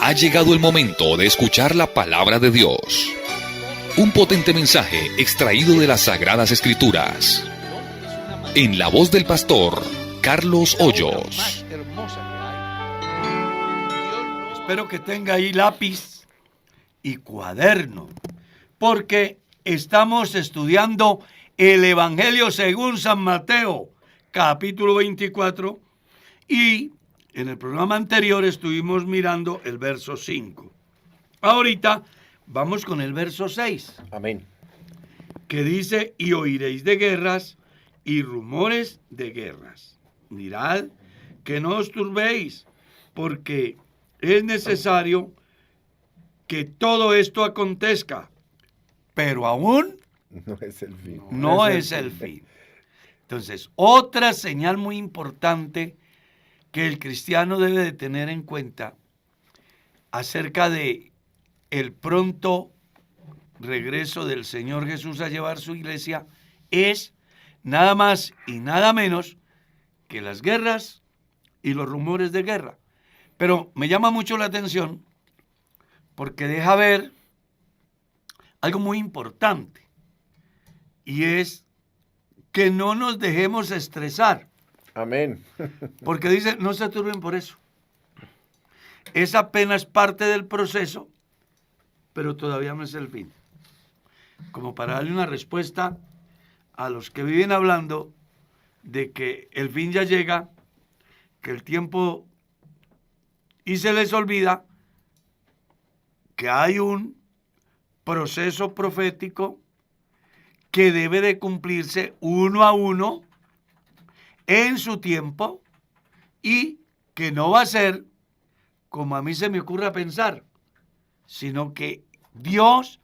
Ha llegado el momento de escuchar la palabra de Dios. Un potente mensaje extraído de las Sagradas Escrituras. En la voz del pastor Carlos Hoyos. Espero que tenga ahí lápiz y cuaderno, porque estamos estudiando el Evangelio según San Mateo, capítulo 24, y en el programa anterior estuvimos mirando el verso 5. Ahorita vamos con el verso 6. Amén. Que dice, y oiréis de guerras y rumores de guerras. Mirad que no os turbéis, porque es necesario que todo esto acontezca, pero aún no es el fin. No es el fin. Entonces, otra señal muy importante que el cristiano debe de tener en cuenta acerca de el pronto regreso del Señor Jesús a llevar su iglesia es nada más y nada menos que las guerras y los rumores de guerra. Pero me llama mucho la atención porque deja ver algo muy importante y es que no nos dejemos estresar. Amén. Porque dice, no se turben por eso. Es apenas parte del proceso, pero todavía no es el fin. Como para darle una respuesta a los que viven hablando de que el fin ya llega, que el tiempo, y se les olvida que hay un proceso profético que debe de cumplirse uno a uno en su tiempo y que no va a ser como a mí se me ocurre pensar, sino que Dios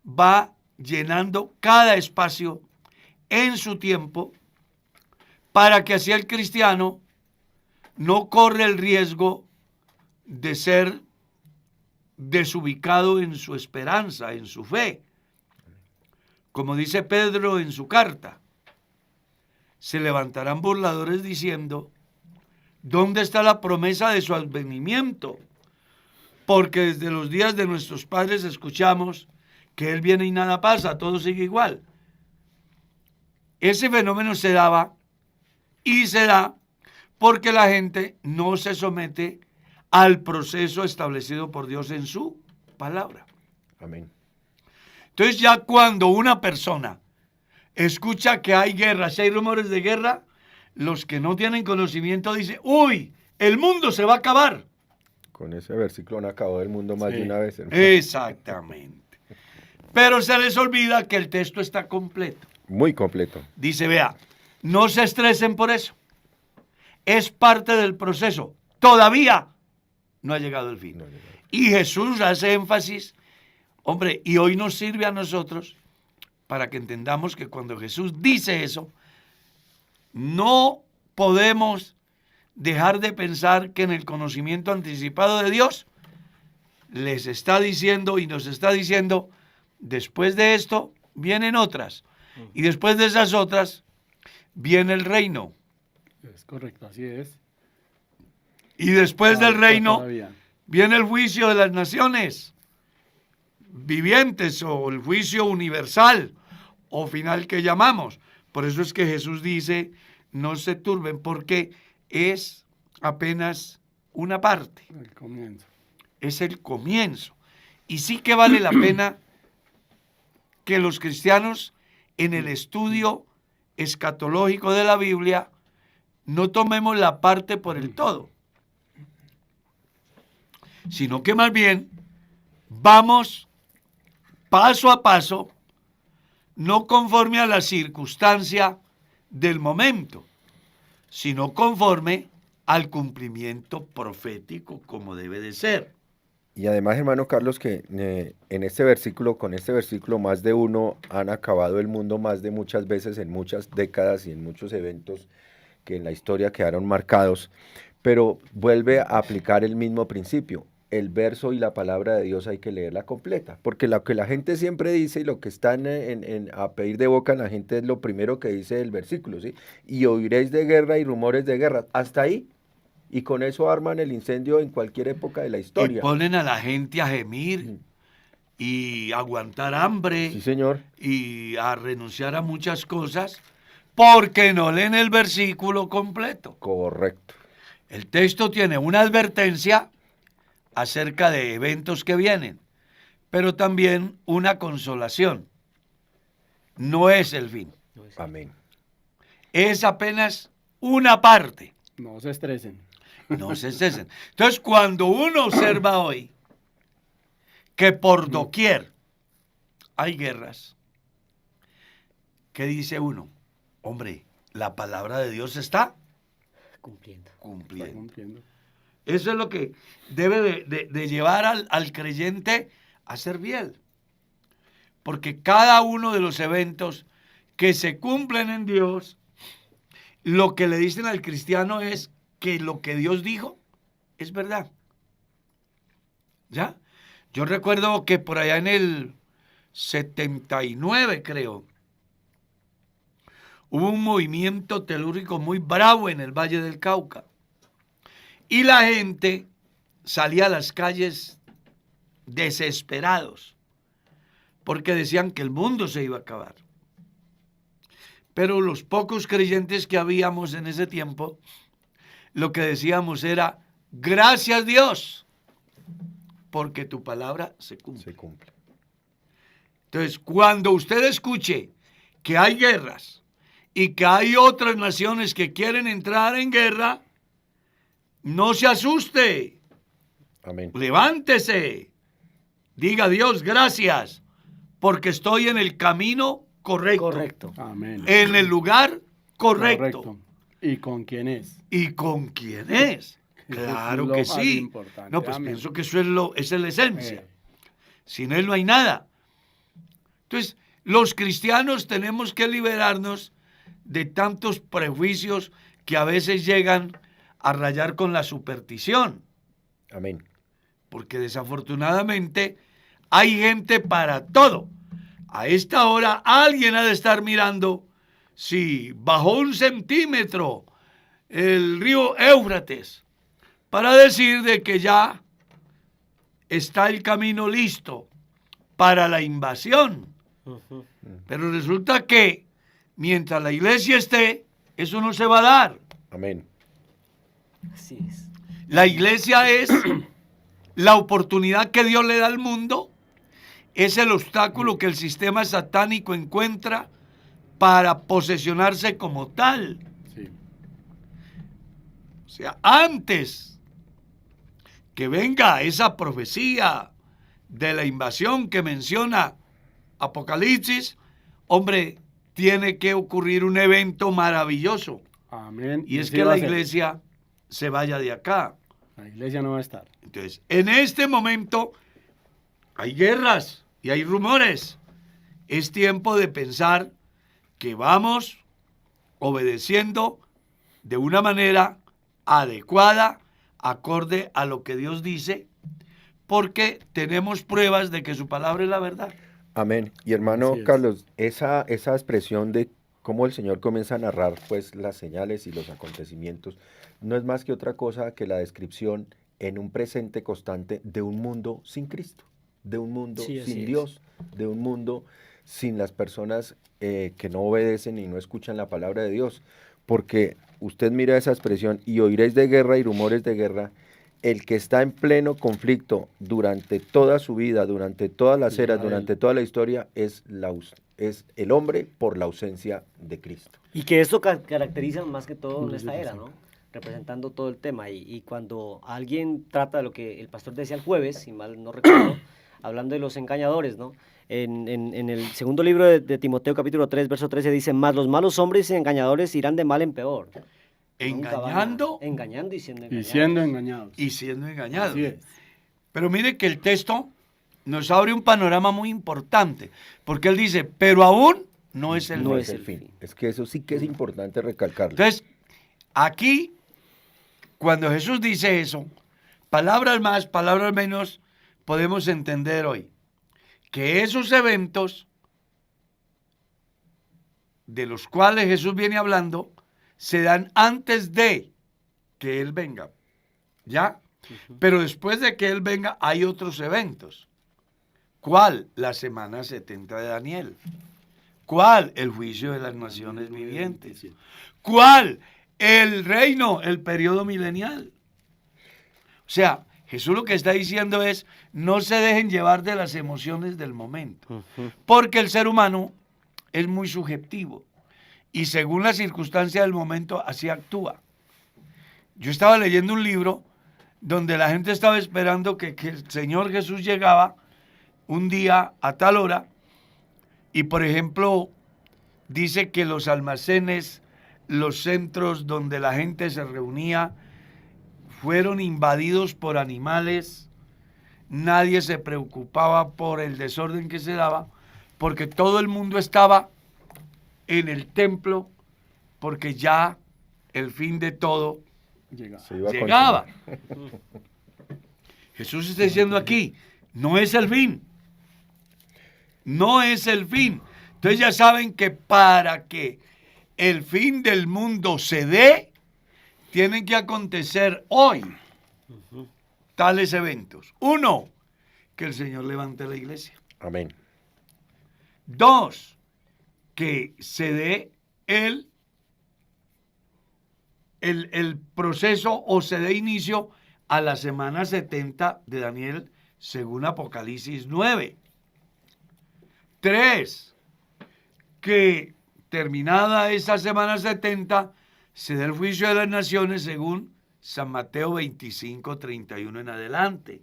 va llenando cada espacio en su tiempo para que así el cristiano no corre el riesgo de ser desubicado en su esperanza, en su fe. Como dice Pedro en su carta, se levantarán burladores diciendo, ¿dónde está la promesa de su advenimiento? Porque desde los días de nuestros padres escuchamos que Él viene y nada pasa, todo sigue igual. Ese fenómeno se daba y se da porque la gente no se somete al proceso establecido por Dios en su palabra. Amén. Entonces ya cuando una persona escucha que hay guerra, si hay rumores de guerra, los que no tienen conocimiento dicen, uy, el mundo se va a acabar. Con ese versículo han acabado el mundo más de una vez, hermano. Exactamente. Pero se les olvida que el texto está completo. Muy completo. Dice, vea, no se estresen por eso. Es parte del proceso. Todavía no ha llegado el fin. No ha llegado. Y Jesús hace énfasis, hombre, y hoy nos sirve a nosotros para que entendamos que cuando Jesús dice eso, no podemos dejar de pensar que en el conocimiento anticipado de Dios les está diciendo y nos está diciendo, después de esto vienen otras, y después de esas otras viene el reino. Es correcto, así es. Y después del reino Todavía. viene el juicio de las naciones vivientes o el juicio universal o final que llamamos. Por eso es que Jesús dice, no se turben porque es apenas una parte. El comienzo. Es el comienzo. Y sí que vale la pena que los cristianos en el estudio escatológico de la Biblia no tomemos la parte por el todo, sino que más bien vamos paso a paso, no conforme a la circunstancia del momento, sino conforme al cumplimiento profético como debe de ser. Y además, hermano Carlos, que en este versículo, con este versículo, más de uno han acabado el mundo más de muchas veces, en muchas décadas y en muchos eventos que en la historia quedaron marcados, pero vuelve a aplicar el mismo principio. El verso y la palabra de Dios hay que leerla completa, porque lo que la gente siempre dice y lo que está a pedir de boca la gente es lo primero que dice el versículo, ¿sí? Y oiréis de guerra y rumores de guerra. Hasta ahí Y con eso arman el incendio en cualquier época de la Y historia. ponen a la gente a gemir y aguantar hambre Sí, señor. y a renunciar a muchas cosas porque no leen el versículo completo. Correcto. El texto tiene una advertencia acerca de eventos que vienen, pero también una consolación. No es el fin, Amén. es apenas una parte. No se estresen. No se cesen. Entonces, cuando uno observa hoy que por doquier hay guerras, ¿qué dice uno? Hombre, la palabra de Dios está Cumpliendo. Está cumpliendo. cumpliendo. Eso es lo que debe de llevar al creyente a ser fiel. Porque cada uno de los eventos que se cumplen en Dios, lo que le dicen al cristiano es que lo que Dios dijo es verdad. ¿Ya? Yo recuerdo que por allá en el 79, creo, hubo un movimiento telúrico muy bravo en el Valle del Cauca. Y la gente salía a las calles desesperados porque decían que el mundo se iba a acabar. Pero los pocos creyentes que habíamos en ese tiempo, lo que decíamos era, gracias Dios, porque tu palabra se cumple. Se cumple. Entonces, cuando usted escuche que hay guerras y que hay otras naciones que quieren entrar en guerra, no se asuste, Amén. levántese, diga a Dios gracias, porque estoy en el camino correcto, Correcto. Amén. en el lugar correcto. ¿Y con quién es? ¿Y con quién es? Eso Claro es lo que más sí. importante. No, pues Amén. pienso que eso esa es la esencia. Eh. Sin él no hay nada. Entonces, los cristianos tenemos que liberarnos de tantos prejuicios que a veces llegan a rayar con la superstición. Amén. Porque desafortunadamente hay gente para todo. A esta hora alguien ha de estar mirando si bajó 1 centímetro el río Éufrates para decir de que ya está el camino listo para la invasión. Ujú. Pero resulta que mientras la iglesia esté, eso no se va a dar. Amén. Así es. La iglesia es la oportunidad que Dios le da al mundo, es el obstáculo que el sistema satánico encuentra para posesionarse como tal. Sí. O sea, antes que venga esa profecía de la invasión que menciona Apocalipsis, hombre, tiene que ocurrir un evento maravilloso. Amén. Y es así que va la a ser. iglesia se vaya de acá. La iglesia no va a estar. Entonces, en este momento hay guerras y hay rumores. Es tiempo de pensar que vamos obedeciendo de una manera adecuada, acorde a lo que Dios dice, porque tenemos pruebas de que su palabra es la verdad. Amén. Y hermano Así es. Carlos, esa expresión de cómo el Señor comienza a narrar pues las señales y los acontecimientos, no es más que otra cosa que la descripción en un presente constante de un mundo sin Cristo, de un mundo Sí, así sin es. Dios, de un mundo sin las personas que no obedecen y no escuchan la palabra de Dios. Porque usted mira esa expresión y oiréis de guerra y rumores de guerra. El que está en pleno conflicto durante toda su vida, durante todas las eras, Israel. durante toda la historia, es el hombre por la ausencia de Cristo. Y que esto caracteriza más que todo en Muy esta era, bien, ¿no? Representando todo el tema. Y cuando alguien trata de lo que el pastor decía el jueves, si mal no recuerdo, hablando de los engañadores, ¿no? En el segundo libro de Timoteo, capítulo 3, verso 13, dice, mas los malos hombres y engañadores irán de mal en peor. Nunca van a- Engañando engañando y siendo Y engañados. siendo engañados. y siendo engañados. Así es. Pero mire que el texto nos abre un panorama muy importante, porque él dice, pero aún no es el No fin. es el fin. Es que eso sí que es importante recalcarlo. Entonces, aquí, cuando Jesús dice eso, palabras más, palabras menos, podemos entender hoy que esos eventos de los cuales Jesús viene hablando se dan antes de que Él venga. ¿Ya? Pero después de que Él venga, hay otros eventos. ¿Cuál? La semana 70 de Daniel. ¿Cuál? El juicio de las naciones vivientes. ¿Cuál? El reino, el periodo milenial. O sea, Jesús lo que está diciendo es, no se dejen llevar de las emociones del momento, porque el ser humano es muy subjetivo y según la circunstancia del momento así actúa. Yo estaba leyendo un libro donde la gente estaba esperando que el Señor Jesús llegaba un día a tal hora y, por ejemplo, dice que los almacenes, los centros donde la gente se reunía, fueron invadidos por animales, nadie se preocupaba por el desorden que se daba, porque todo el mundo estaba en el templo, porque ya el fin de todo Se iba a llegaba. consumar. Jesús está diciendo aquí, no es el fin, no es el fin. Entonces ya saben que para que el fin del mundo se dé, tienen que acontecer hoy tales eventos. 1, que el Señor levante la iglesia. Amén. 2, que se dé el proceso o se dé inicio a la semana 70 de Daniel según Apocalipsis 9. 3, que terminada esa semana 70 se da el juicio de las naciones según San Mateo 25, 31 en adelante.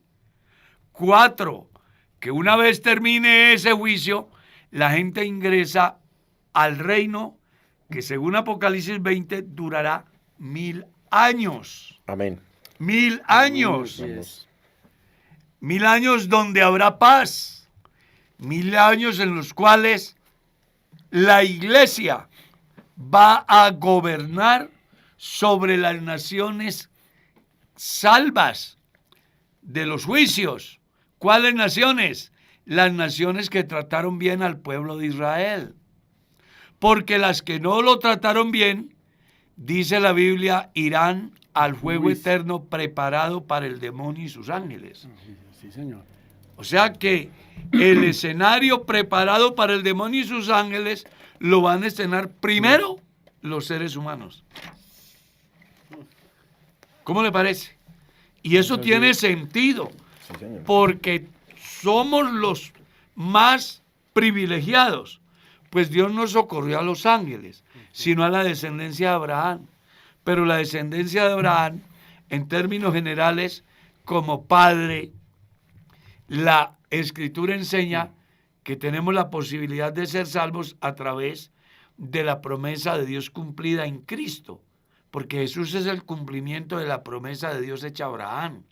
4, que una vez termine ese juicio, la gente ingresa al reino que según Apocalipsis 20 durará 1000 años. Amén. 1000 años. Vamos. 1000 años donde habrá paz. 1000 años en los cuales la iglesia va a gobernar sobre las naciones salvas de los juicios. ¿Cuáles naciones? Las naciones que trataron bien al pueblo de Israel. Porque las que no lo trataron bien, dice la Biblia, irán al fuego eterno preparado para el demonio y sus ángeles. Sí, señor. O sea que el escenario preparado para el demonio y sus ángeles lo van a escenar primero los seres humanos. ¿Cómo le parece? Y eso tiene sentido, Sí, señor. porque somos los más privilegiados, pues Dios no socorrió a los ángeles, sino a la descendencia de Abraham. Pero la descendencia de Abraham, en términos generales, como padre, la Escritura enseña que tenemos la posibilidad de ser salvos a través de la promesa de Dios cumplida en Cristo, porque Jesús es el cumplimiento de la promesa de Dios hecha a Abraham.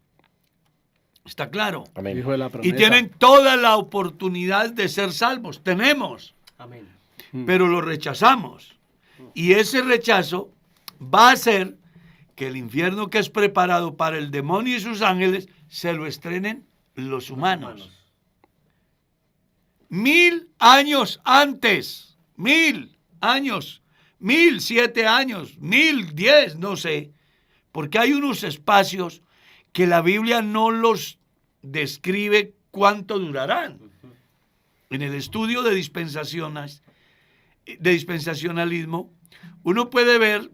¿Está claro? Amén. Hijo de la Y promesa. tienen toda la oportunidad de ser salvos. Tenemos, Amén. pero lo rechazamos. Y ese rechazo va a hacer que el infierno que es preparado para el demonio y sus ángeles se lo estrenen los humanos. 1000 años antes, 1000 años, 1007 años, 1010, no sé, porque hay unos espacios que la Biblia no los describe cuánto durarán. En el estudio de dispensacionalismo, uno puede ver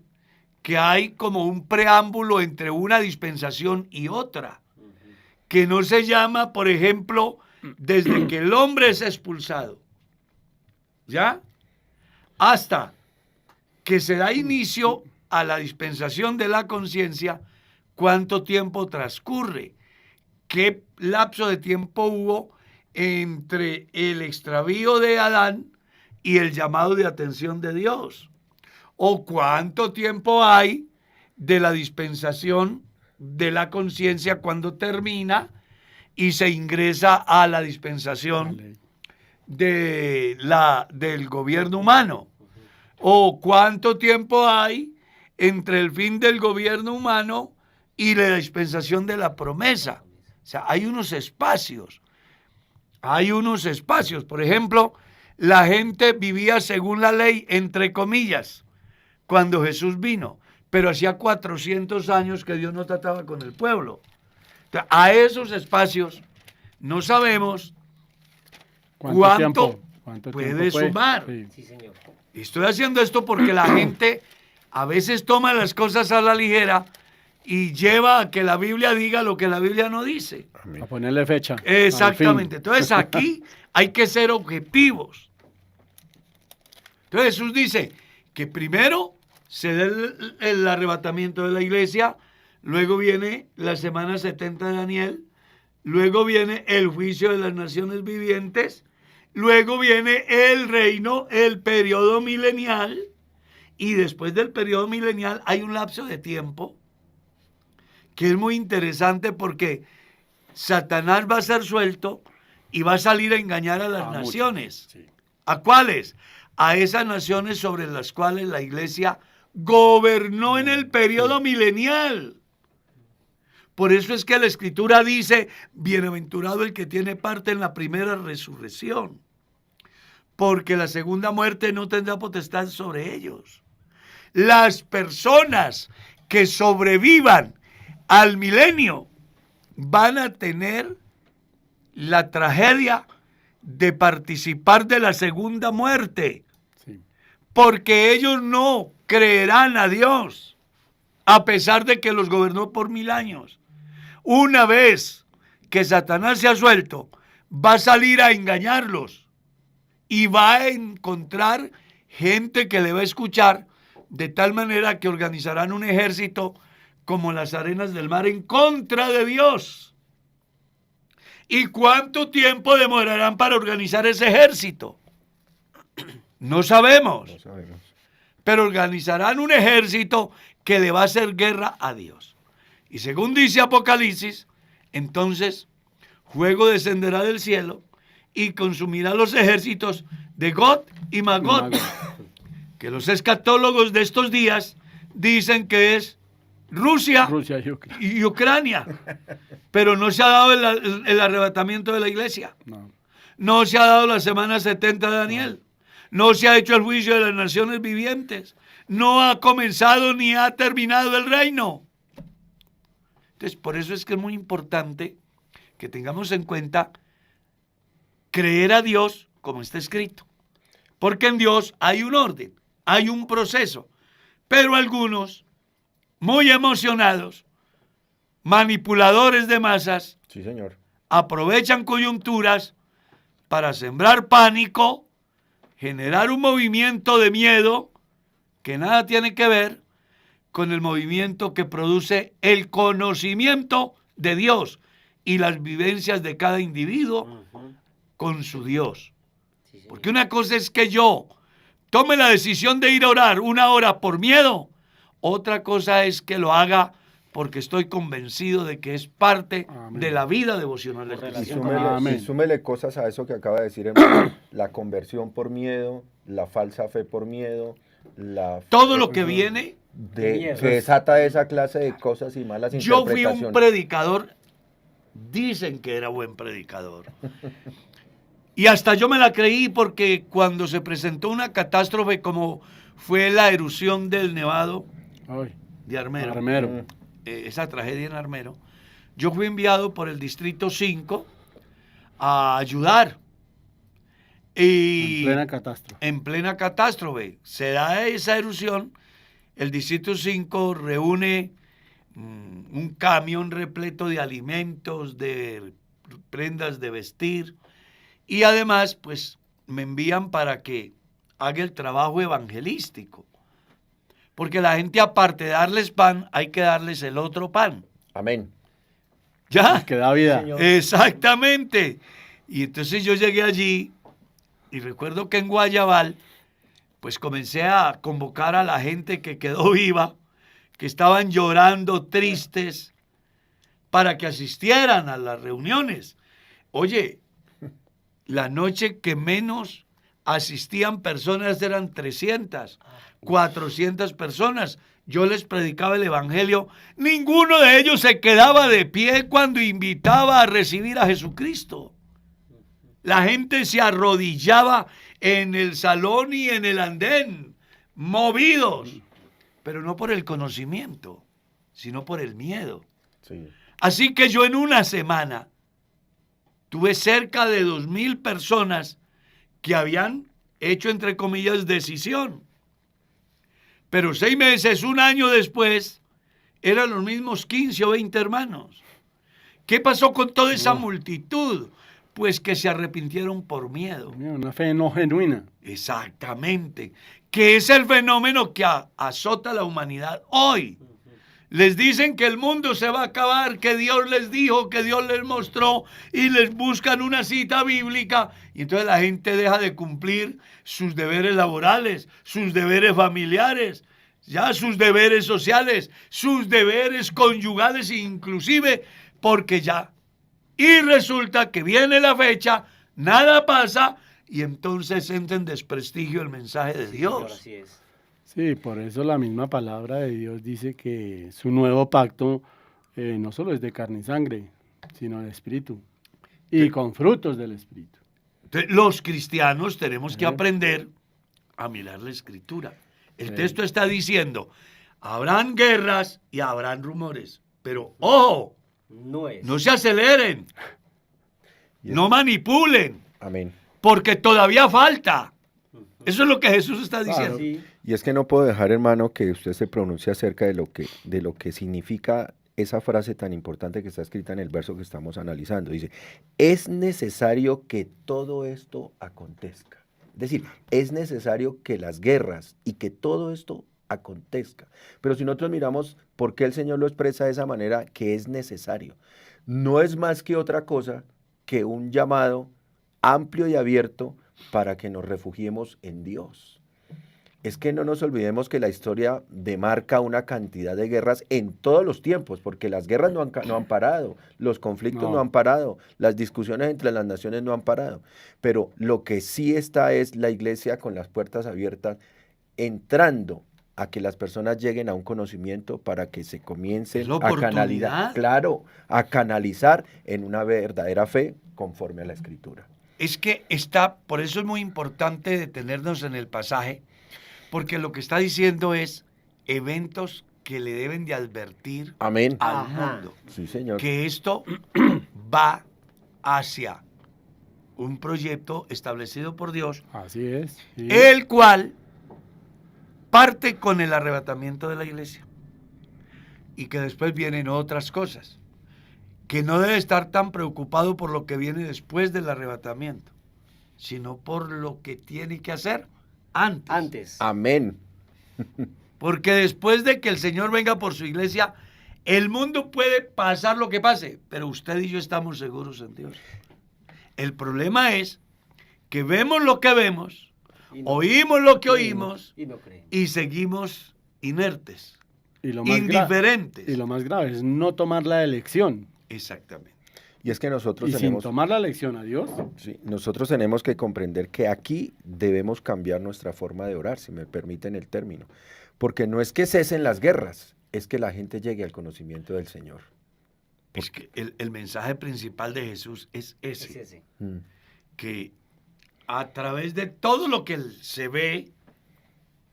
que hay como un preámbulo entre una dispensación y otra, que no se llama, por ejemplo, desde que el hombre es expulsado, ¿ya? Hasta que se da inicio a la dispensación de la conciencia, ¿cuánto tiempo transcurre? ¿Qué lapso de tiempo hubo entre el extravío de Adán y el llamado de atención de Dios? ¿O cuánto tiempo hay de la dispensación de la conciencia cuando termina y se ingresa a la dispensación del gobierno humano? ¿O cuánto tiempo hay entre el fin del gobierno humano y la dispensación de la promesa? O sea, hay unos espacios. Por ejemplo, la gente vivía según la ley, entre comillas, cuando Jesús vino. pero hacía 400 años que Dios no trataba con el pueblo. Entonces, a esos espacios no sabemos cuánto puede sumar. Sí. Sí, señor. Y estoy haciendo esto porque la gente a veces toma las cosas a la ligera y lleva a que la Biblia diga lo que la Biblia no dice. A ponerle fecha. Exactamente. al fin. Entonces aquí hay que ser objetivos. Entonces Jesús dice que primero se da el arrebatamiento de la iglesia, luego viene la semana 70 de Daniel, luego viene el juicio de las naciones vivientes, luego viene el reino, el periodo milenial, y después del periodo milenial hay un lapso de tiempo que es muy interesante porque Satanás va a ser suelto y va a salir a engañar a las naciones. Sí. ¿A cuáles? A esas naciones sobre las cuales la iglesia gobernó en el periodo milenial. Por eso es que la Escritura dice, bienaventurado el que tiene parte en la primera resurrección, porque la segunda muerte no tendrá potestad sobre ellos. Las personas que sobrevivan al milenio van a tener la tragedia de participar de la segunda muerte, Sí. porque ellos no creerán a Dios, a pesar de que los gobernó por 1000 años. Una vez que Satanás se ha suelto, va a salir a engañarlos y va a encontrar gente que le va a escuchar, de tal manera que organizarán un ejército como las arenas del mar en contra de Dios. ¿Y cuánto tiempo demorarán para organizar ese ejército? No sabemos. No sabemos. Pero organizarán un ejército que le va a hacer guerra a Dios. Y según dice Apocalipsis, entonces fuego descenderá del cielo y consumirá los ejércitos de Gog y Magog, que los escatólogos de estos días dicen que es Rusia y Ucrania. y Ucrania. Pero no se ha dado el arrebatamiento de la iglesia. No. No se ha dado la semana 70 de Daniel. No se ha hecho el juicio de las naciones vivientes. No ha comenzado ni ha terminado el reino. Entonces, por eso es que es muy importante que tengamos en cuenta creer a Dios como está escrito. Porque en Dios hay un orden, hay un proceso. Pero algunos, muy emocionados, manipuladores de masas, Sí, señor. aprovechan coyunturas para sembrar pánico, generar un movimiento de miedo que nada tiene que ver con el movimiento que produce el conocimiento de Dios y las vivencias de cada individuo con su Dios. Sí, señor. Porque una cosa es que yo tome la decisión de ir a orar 1 hora por miedo, otra cosa es que lo haga porque estoy convencido de que es parte Amén. de la vida devocional del Por cristiano. relación Súmele, Amén. súmele cosas a eso que acaba de decir hermano. La conversión por miedo, la falsa fe por miedo, la Todo lo que viene. que desata esa clase de cosas y malas Yo fui interpretaciones. un predicador, dicen que era buen predicador. Y hasta yo me la creí porque cuando se presentó una catástrofe como fue la erupción del Nevado Ay, de Armero, Armero. esa tragedia en Armero, yo fui enviado por el Distrito 5 a ayudar. Y En plena catástrofe. en plena catástrofe se da esa erupción, el Distrito 5 reúne un camión repleto de alimentos, de prendas de vestir, y además pues me envían para que haga el trabajo evangelístico, porque la gente, aparte de darles pan, hay que darles el otro pan. Amén. ¿Ya? Que da vida. Señor. Exactamente. Y entonces yo llegué allí y recuerdo que en Guayabal pues comencé a convocar a la gente que quedó viva, que estaban llorando, tristes, para que asistieran a las reuniones. Oye, la noche que menos asistían personas eran 300, 400 personas. Yo les predicaba el evangelio. Ninguno de ellos se quedaba de pie cuando invitaba a recibir a Jesucristo. La gente se arrodillaba en el salón y en el andén, movidos. pero no por el conocimiento, sino por el miedo. Sí. Así que yo en una semana tuve cerca de 2,000 personas que habían hecho, entre comillas, decisión. Pero 6 meses, un año después, eran los mismos 15 o 20 hermanos. ¿Qué pasó con toda esa multitud? Pues que se arrepintieron por miedo. Una fe no genuina. Exactamente. Que es el fenómeno que azota a la humanidad hoy. Les dicen que el mundo se va a acabar, que Dios les dijo, que Dios les mostró, y les buscan una cita bíblica, y entonces la gente deja de cumplir sus deberes laborales, sus deberes familiares, ya sus deberes sociales, sus deberes conyugales inclusive, porque ya. Y resulta que viene la fecha, nada pasa, y entonces entra en desprestigio el mensaje de Señor, Dios. así es. Sí, por eso la misma palabra de Dios dice que su nuevo pacto no solo es de carne y sangre, sino de espíritu. Y con frutos del espíritu. Entonces, los cristianos tenemos que aprender a mirar la escritura. El texto está diciendo, habrán guerras y habrán rumores, pero ojo, No es. no se aceleren, no manipulen, Amén. porque todavía falta. Eso es lo que Jesús está diciendo. Sí. Y es que no puedo dejar, hermano, que usted se pronuncie acerca de lo que significa esa frase tan importante que está escrita en el verso que estamos analizando. Dice, es necesario que todo esto acontezca. Es decir, es necesario que las guerras y que todo esto acontezca. Pero si nosotros miramos por qué el Señor lo expresa de esa manera, que es necesario, no es más que otra cosa que un llamado amplio y abierto para que nos refugiemos en Dios. Es que no nos olvidemos que la historia demarca una cantidad de guerras en todos los tiempos, porque las guerras no han parado, los conflictos no han parado, las discusiones entre las naciones no han parado. Pero lo que sí está es la iglesia con las puertas abiertas, entrando a que las personas lleguen a un conocimiento para que se comiencen Es la a canalizar, oportunidad. claro, a canalizar en una verdadera fe conforme a la Escritura. Es que por eso es muy importante detenernos en el pasaje, porque lo que está diciendo es eventos que le deben de advertir Amén. al Ajá. mundo Sí, Señor. que esto va hacia un proyecto establecido por Dios, Así es. Sí. el cual parte con el arrebatamiento de la iglesia y que después vienen otras cosas, que no debe estar tan preocupado por lo que viene después del arrebatamiento, sino por lo que tiene que hacer antes. Antes. Amén. Porque después de que el Señor venga por su iglesia, el mundo puede pasar lo que pase, pero usted y yo estamos seguros en Dios. El problema es que vemos lo que vemos, Y no- oímos lo que oímos Y no creen. y seguimos inertes, Y lo más indiferentes. y lo más grave es no tomar la elección. Exactamente. Y es que nosotros Y sin tenemos, tomar la elección a Dios, sí, nosotros tenemos que comprender que aquí debemos cambiar nuestra forma de orar, si me permiten el término. Porque no es que cesen las guerras, es que la gente llegue al conocimiento del Señor. Es que el mensaje principal de Jesús es Es ese, ese. que a través de todo lo que se ve,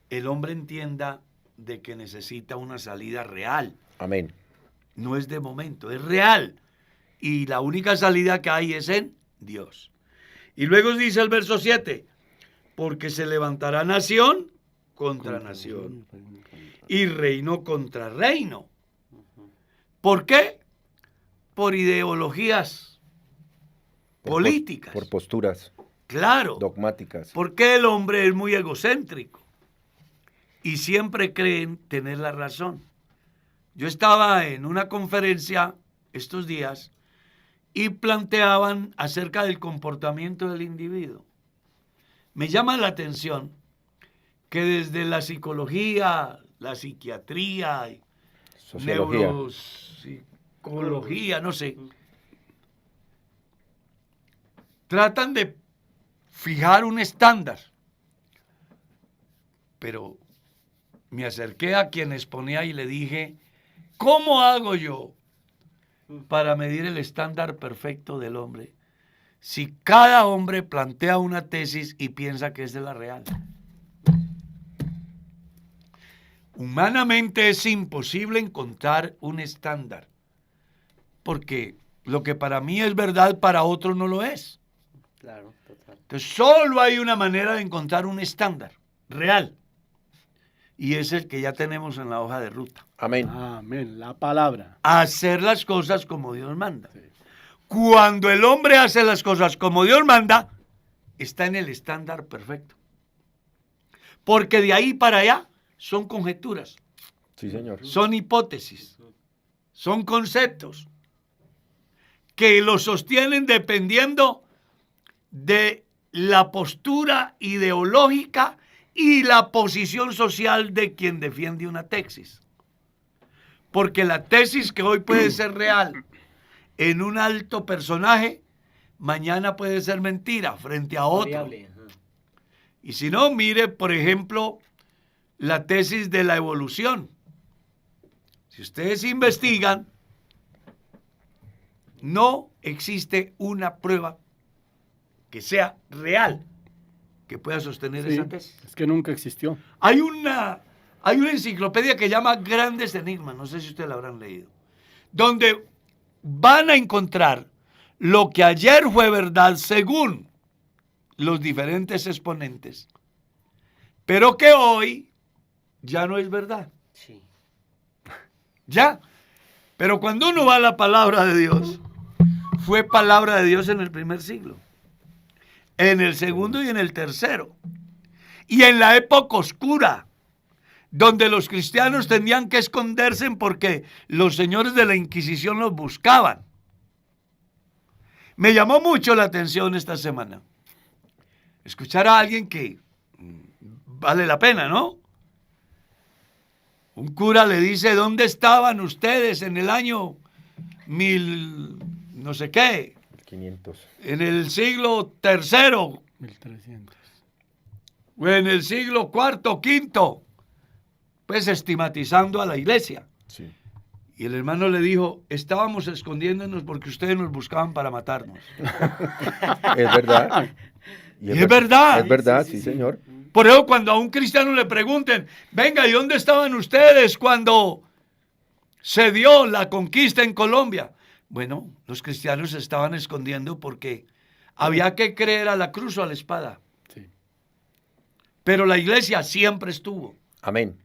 el hombre entienda de que necesita una salida real. Amén. No es de momento, es real. Y la única salida que hay es en Dios. Y luego dice el verso 7, porque se levantará nación contra nación y reino contra reino. ¿Por qué? Por ideologías políticas. Por posturas Claro, dogmáticas. porque el hombre es muy egocéntrico y siempre creen tener la razón. Yo estaba en una conferencia estos días y planteaban acerca del comportamiento del individuo. Me llama la atención que desde la psicología, la psiquiatría, Sociología. neuropsicología, no sé, tratan de fijar un estándar. Pero me acerqué a quien exponía y le dije, ¿cómo hago yo para medir el estándar perfecto del hombre si cada hombre plantea una tesis y piensa que es de la real? Humanamente es imposible encontrar un estándar, porque lo que para mí es verdad, para otro no lo es. Claro, total. Entonces, solo hay una manera de encontrar un estándar real, y es el que ya tenemos en la hoja de ruta. Amén. Amén. La palabra. Hacer las cosas como Dios manda. Sí. Cuando el hombre hace las cosas como Dios manda, está en el estándar perfecto. Porque de ahí para allá son conjeturas, Sí, señor. son hipótesis, son conceptos que lo sostienen dependiendo de la postura ideológica y la posición social de quien defiende una tesis. Porque la tesis que hoy puede ser real en un alto personaje, mañana puede ser mentira frente a otro. Variable, ajá. Y si no, mire, por ejemplo, la tesis de la evolución. Si ustedes investigan, no existe una prueba que sea real que pueda sostener Sí, esa tesis. es que nunca existió. Hay una enciclopedia que llama Grandes Enigmas, no sé si ustedes la habrán leído, donde van a encontrar lo que ayer fue verdad según los diferentes exponentes, pero que hoy ya no es verdad. Sí. Ya. Pero cuando uno va a la palabra de Dios, fue palabra de Dios en el primer siglo, en el segundo y en el tercero. Y en la época oscura, donde los cristianos tenían que esconderse porque los señores de la Inquisición los buscaban. Me llamó mucho la atención esta semana escuchar a alguien que vale la pena, ¿no? Un cura le dice, ¿dónde estaban ustedes en el año 1000, no sé qué, 500. en el siglo tercero, 1300. o en el siglo cuarto, quinto? Pues estigmatizando a la iglesia. Sí. Y el hermano le dijo, estábamos escondiéndonos porque ustedes nos buscaban para matarnos. Es verdad. Y es verdad. Es verdad, Sí, sí, sí, sí. señor. Por eso cuando a un cristiano le pregunten, venga, ¿y dónde estaban ustedes cuando se dio la conquista en Colombia? Bueno, los cristianos se estaban escondiendo porque había que creer a la cruz o a la espada. Sí. Pero la iglesia siempre estuvo, Amén.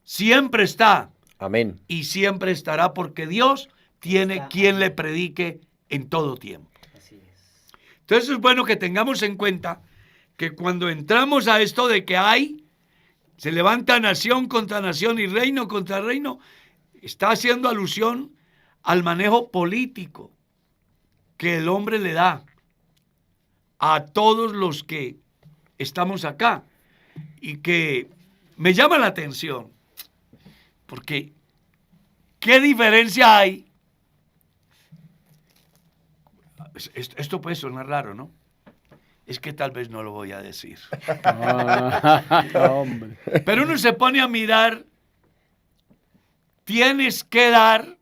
siempre está Amén. y siempre estará porque Dios tiene Está quien ahí. le predique en todo tiempo. Así es. Entonces es bueno que tengamos en cuenta que cuando entramos a esto de que se levanta nación contra nación y reino contra reino, está haciendo alusión al manejo político que el hombre le da a todos los que estamos acá y que me llama la atención porque ¿qué diferencia hay? Esto puede sonar raro, ¿no? Es que tal vez no lo voy a decir. Hombre. Pero uno se pone a mirar, tienes que dar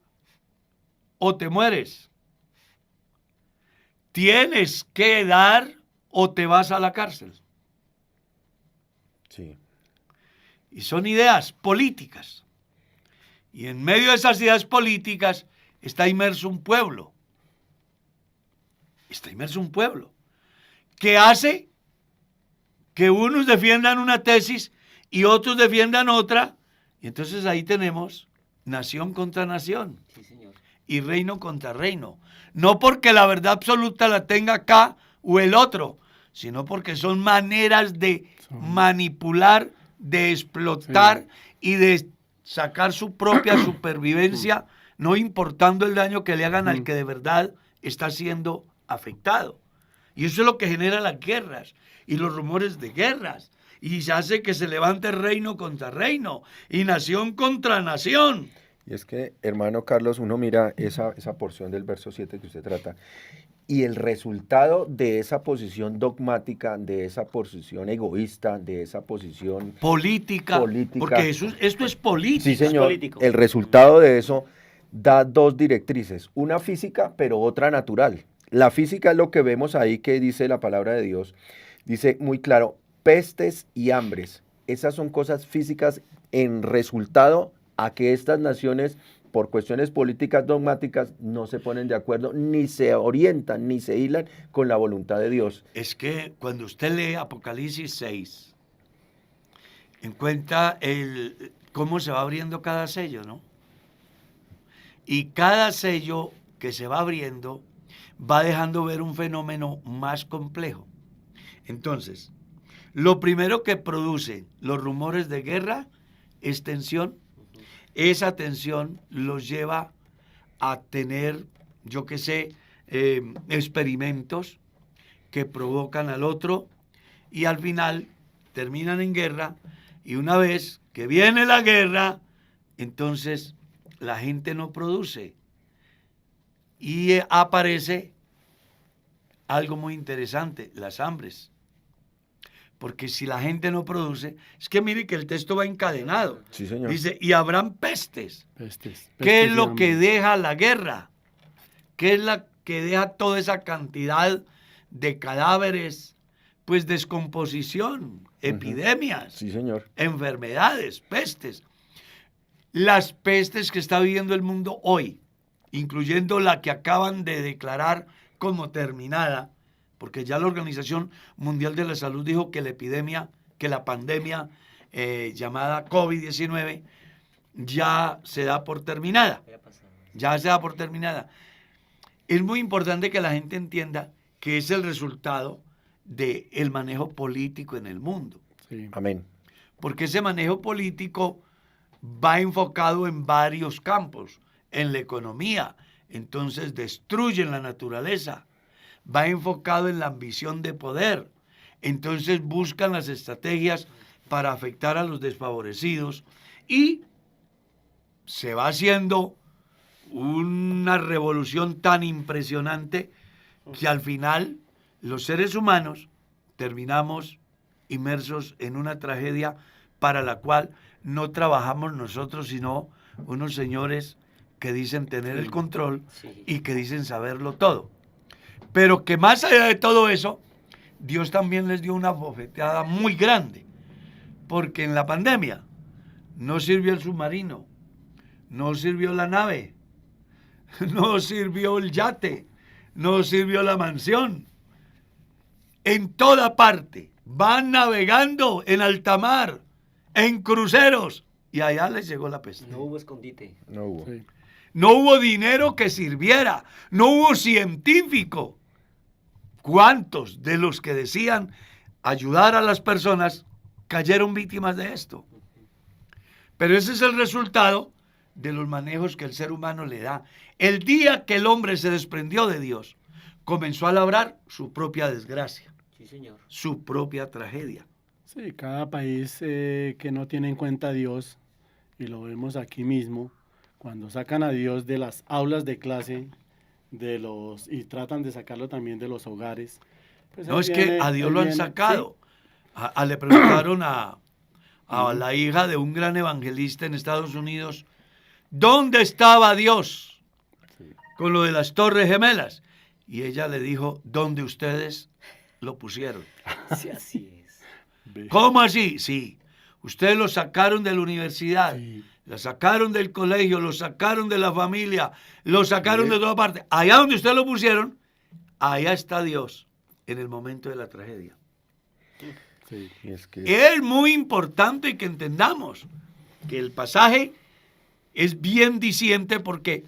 o te mueres. Tienes que dar o te vas a la cárcel. Sí. Y son ideas políticas. Y en medio de esas ideas políticas está inmerso un pueblo. Está inmerso un pueblo que hace que unos defiendan una tesis y otros defiendan otra. Y entonces ahí tenemos nación contra nación Sí, señor. y reino contra reino. No porque la verdad absoluta la tenga acá o el otro, sino porque son maneras de manipular, de explotar y de sacar su propia supervivencia, no importando el daño que le hagan al que de verdad está siendo afectado. Y eso es lo que genera las guerras y los rumores de guerras. Y se hace que se levante reino contra reino y nación contra nación. Y es que, hermano Carlos, uno mira esa porción del verso 7 que usted trata, y el resultado de esa posición dogmática, de esa posición egoísta, de esa posición... Política. Porque esto es política. Sí, señor. político. El resultado de eso da dos directrices, una física, pero otra natural. La física es lo que vemos ahí que dice la palabra de Dios. Dice muy claro, pestes y hambres. Esas son cosas físicas en resultado a que estas naciones, por cuestiones políticas dogmáticas, no se ponen de acuerdo, ni se orientan, ni se hilan con la voluntad de Dios. Es que cuando usted lee Apocalipsis 6, encuentra cómo se va abriendo cada sello, ¿no? Y cada sello que se va abriendo va dejando ver un fenómeno más complejo. Entonces, lo primero que produce los rumores de guerra es tensión. Esa tensión los lleva a tener, yo qué sé, experimentos que provocan al otro y al final terminan en guerra, y una vez que viene la guerra, entonces la gente no produce y aparece algo muy interesante, las hambres. Porque si la gente no produce, es que mire que el texto va encadenado. Sí, señor. Dice, y habrán pestes. Pestes ¿Qué es y lo que hambre. deja la guerra? ¿Qué es la que deja toda esa cantidad de cadáveres? Pues descomposición, epidemias, Sí, señor. enfermedades, pestes. Las pestes que está viviendo el mundo hoy, incluyendo la que acaban de declarar como terminada, porque ya la Organización Mundial de la Salud dijo que la epidemia, que la pandemia llamada COVID-19 ya se da por terminada. Ya se da por terminada. Es muy importante que la gente entienda que es el resultado del manejo político en el mundo. Sí. Amén. Porque ese manejo político va enfocado en varios campos. En la economía, entonces destruyen la naturaleza. Va enfocado en la ambición de poder. Entonces buscan las estrategias para afectar a los desfavorecidos y se va haciendo una revolución tan impresionante que al final los seres humanos terminamos inmersos en una tragedia para la cual no trabajamos nosotros, sino unos señores que dicen tener el control y que dicen saberlo todo. Pero que más allá de todo eso, Dios también les dio una bofeteada muy grande, porque en la pandemia no sirvió el submarino, no sirvió la nave, no sirvió el yate, no sirvió la mansión. En toda parte van navegando en alta mar, en cruceros, y allá les llegó la peste. No hubo escondite. No hubo. Sí. No hubo dinero que sirviera, no hubo científico. ¿Cuántos de los que decían ayudar a las personas cayeron víctimas de esto? Pero ese es el resultado de los manejos que el ser humano le da. El día que el hombre se desprendió de Dios, comenzó a labrar su propia desgracia, Sí, señor. su propia tragedia. Sí, cada país que no tiene en cuenta a Dios, y lo vemos aquí mismo, cuando sacan a Dios de las aulas de clase y tratan de sacarlo también de los hogares. Pues No, ahí es que viene- a Dios ahí lo han viene- sacado. Le preguntaron a la hija de un gran evangelista en Estados Unidos, ¿dónde estaba Dios con lo de las Torres Gemelas? Y ella le dijo, ¿dónde ustedes lo pusieron? Sí, así es. Ve. ¿Cómo así? Sí, ustedes lo sacaron de la universidad, Sí. lo sacaron del colegio, lo sacaron de la familia, lo sacaron de toda parte. Allá donde ustedes lo pusieron, allá está Dios en el momento de la tragedia. Sí. Y es que Es muy importante que entendamos que el pasaje es bien diciente porque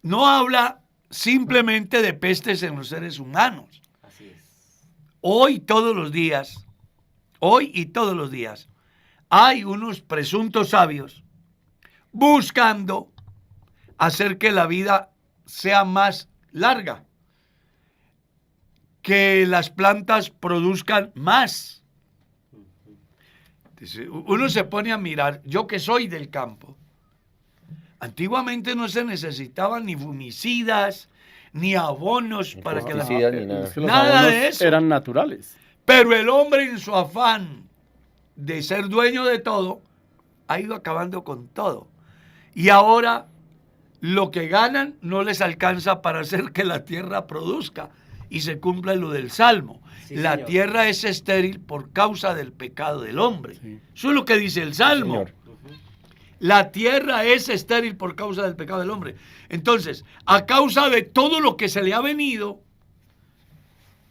no habla simplemente de pestes en los seres humanos. Así es. Hoy y todos los días, hay unos presuntos sabios buscando hacer que la vida sea más larga, que las plantas produzcan más. Entonces, uno se pone a mirar, yo que soy del campo, antiguamente no se necesitaban ni fungicidas, ni abonos Ni para que la... pesticidas, ni nada. Es que los Nada abonos de eso. eran naturales. Pero el hombre en su afán de ser dueño de todo, ha ido acabando con todo. Y ahora lo que ganan no les alcanza para hacer que la tierra produzca. y se cumpla lo del Salmo. Sí, la señor. tierra es estéril por causa del pecado del hombre. Sí. Eso es lo que dice el Salmo. Señor. La tierra es estéril por causa del pecado del hombre. Entonces, a causa de todo lo que se le ha venido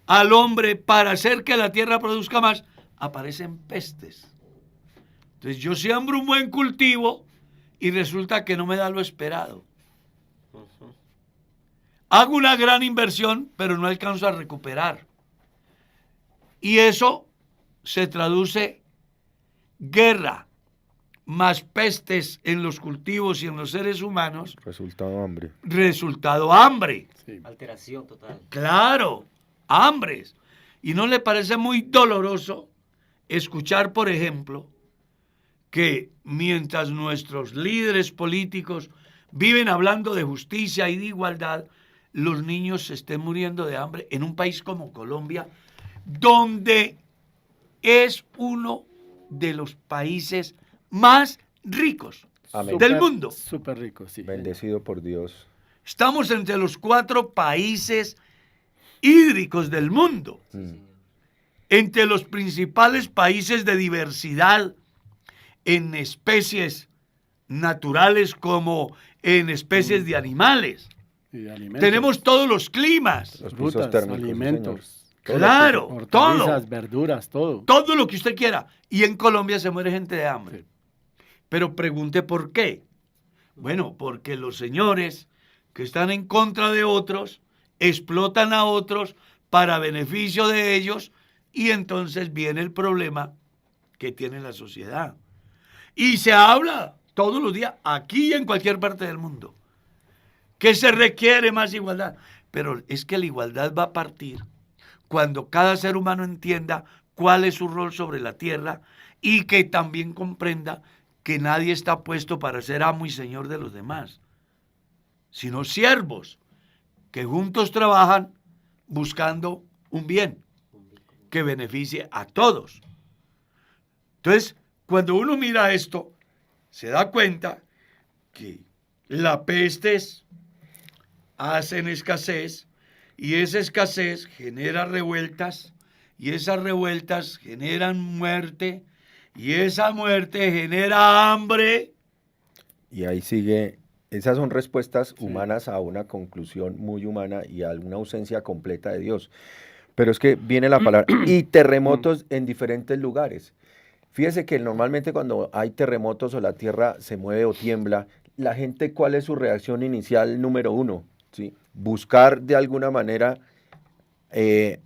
al hombre para hacer que la tierra produzca más, aparecen pestes. Entonces yo siembro un buen cultivo y resulta que no me da lo esperado. Hago una gran inversión, pero no alcanzo a recuperar. Y eso se traduce guerra, más pestes en los cultivos y en los seres humanos, Resultado hambre. resultado hambre. Sí. Alteración total. Claro, hambres. ¿Y no le parece muy doloroso escuchar, por ejemplo, que mientras nuestros líderes políticos viven hablando de justicia y de igualdad, los niños se estén muriendo de hambre en un país como Colombia, donde es uno de los países más ricos Amén. del mundo? Súper rico, sí. Bendecido por Dios. Estamos entre los 4 países hídricos del mundo, entre los principales países de diversidad en especies naturales como en especies de animales. Y de alimentos. Tenemos todos los climas. Los pisos Frutas, térmicos, sí, alimentos, señor. Claro, hortalizas, todo. verduras, todo. Todo lo que usted quiera. Y en Colombia se muere gente de hambre. Pero pregunte por qué. Bueno, porque los señores que están en contra de otros explotan a otros para beneficio de ellos y entonces viene el problema que tiene la sociedad. Y se habla todos los días, aquí y en cualquier parte del mundo, que se requiere más igualdad. Pero es que la igualdad va a partir cuando cada ser humano entienda cuál es su rol sobre la tierra y que también comprenda que nadie está puesto para ser amo y señor de los demás, sino siervos que juntos trabajan buscando un bien que beneficie a todos. Entonces, cuando uno mira esto, se da cuenta que las pestes hacen escasez y esa escasez genera revueltas y esas revueltas generan muerte y esa muerte genera hambre. Y ahí sigue, esas son respuestas humanas a una conclusión muy humana y a una ausencia completa de Dios. Pero es que viene la palabra, y terremotos en diferentes lugares. Fíjese que normalmente cuando hay terremotos o la tierra se mueve o tiembla, la gente, ¿cuál es su reacción inicial número 1? ¿Sí? Buscar de alguna manera